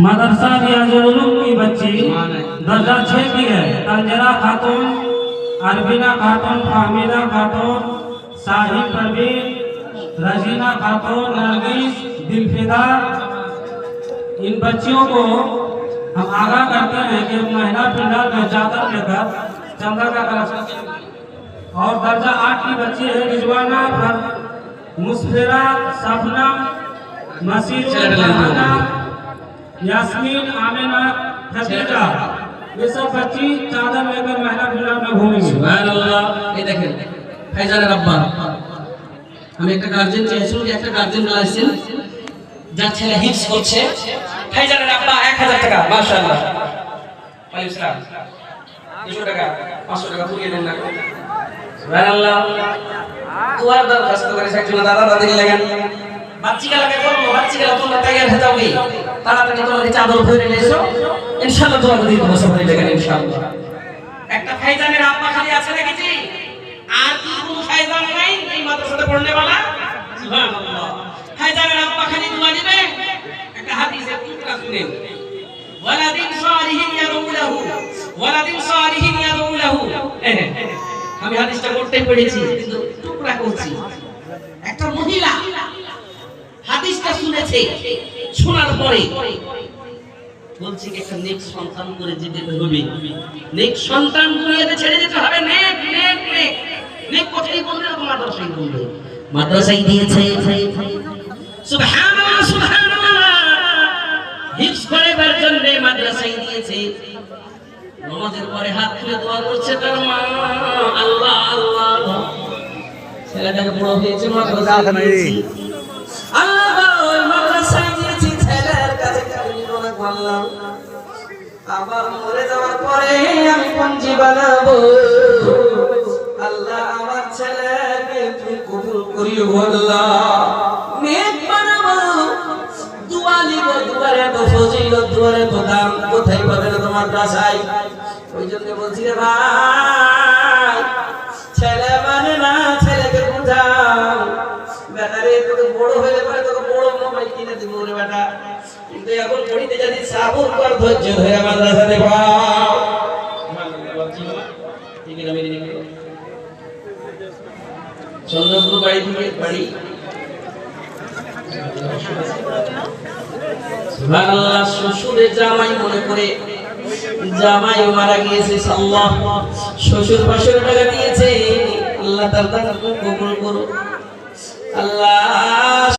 मदरसा रियाजुल उलूम की बच्ची दर्जा 6 की है। तंजरा खातून, अरबीना खातून, फाहमीदा खातून, साहिब परवीन, रजीना खातून, नरगिस, दिलफिदा, इन बच्चियों को हम आगाह करते हैं कि महिला पंडाल में चादर लेकर चंदा का कलेक्शन। और दर्जा 8 की बच्ची है रिजवाना, मुस्फिरा, सपना, मसीहा, यास्मीन, आमिना, खदीजा, ये सब बच्ची चादर लेकर महिला पंडाल में घूमेंगी। सुभान अल्लाह। ये देखें फैजाনের আব্বা, আমি একটা গার্জিয়ান চাইছিলাম যে একটা গার্জিয়ান লাইসেন্স যার ছেলে হিফজ করছে, ফैजाনের আব্বা 1000 টাকা মাশাআল্লাহ। ওয়ালাইকুম সালাম। 200 টাকা 500 টাকা পুরিয়ে দেন না। সুবহানাল্লাহ। দুয়ার দরখাস্ত করে একজন দাদা দাদি লাগেন বাচ্চিকে লাগে করবো, বাচ্চিকে তোমরা তৈয়ার হয়ে যাবে, তাড়াতাড়ি তোমাদের চাদর ধরে নিয়ে এসো, ইনশাআল্লাহ দোয়া করে দিব সবাই দেখেন ইনশাআল্লাহ। একটা ফैजाনের আব্বা খালি আছে নাকি জি? আর কি কোনো ফैजान নাই এই মাদ্রাসাতে পড়নে वाला? সুবহানাল্লাহ। ফैजाনের আব্বা খালি দোয়া দিবে। একটা হাদিসের টুকরা শুনেন, ওয়ালাদিন সালিহিন ইয়াদউ লাহু, ওয়ালাদিন সালিহিন ইয়াদউ লাহু। আমি হাদিসটা পড়তেই পড়েছি কিন্তু টুকরা করছি। একটা মহিলা হাদিসটা শুনেছে, শোনার পরে বলছে কি একটা নেক সন্তান করে যেতে হবে, নেক সন্তান দুনিয়াতে ছেড়ে যেতে হবে। নেক নেক নেক নেক কোথায় বলবে? মাদ্রাসায় বলবে, মাদ্রাসায় দিয়েছে। সুবহানাল্লাহ সুবহানাল্লাহ। হিফজ করার জন্য মাদ্রাসায় দিয়েছে। নামাজের পরে হাত তুলে দোয়া করছে তার মা, আল্লাহ আল্লাহ ছেলেটাকে বড় হয়েছে মাদ্রাসায় দিয়েছি, আল্লাহ ওই মাদ্রাসায় দিয়েছি, ছেলের কাছে মনে করলাম আবার মরে যাওয়ার পরে আমি পঞ্জি বানাবো, আল্লাহ আমার ছেলেকে তুমি কবুল করিও আল্লাহ, নেক বানাবো, দোয়া নিব, দুয়ারে তো ফজিলত, দুয়ারে তো দাম, কোথায় পাবে না তোমার মাদ্রাসায়। ওই জন্য বলছি রে ভাই, ছেলে মানে না, ছেলেকে বুঝাও, বেটারে তোকে বড় হইলে পরে তোকে বড় মোবাইল কিনে দিব রে বেটা, কিন্তু এখন পড়িতে যদি সাবুর কর, ধৈর্য ধরে মাদ্রাসাতে পাও। ঠিক আছে মেরে দিকে চন্দ্রপুর বাড়ি থেকে বাড়ি। সুবহানাল্লাহ। শ্বশুরের জামাই মনে করে, জামাই মারা গিয়েছে, আল্লাহ শ্বশুর 500 টাকা দিয়েছে, আল্লাহ তার দান কবুল করুন আল্লাহ।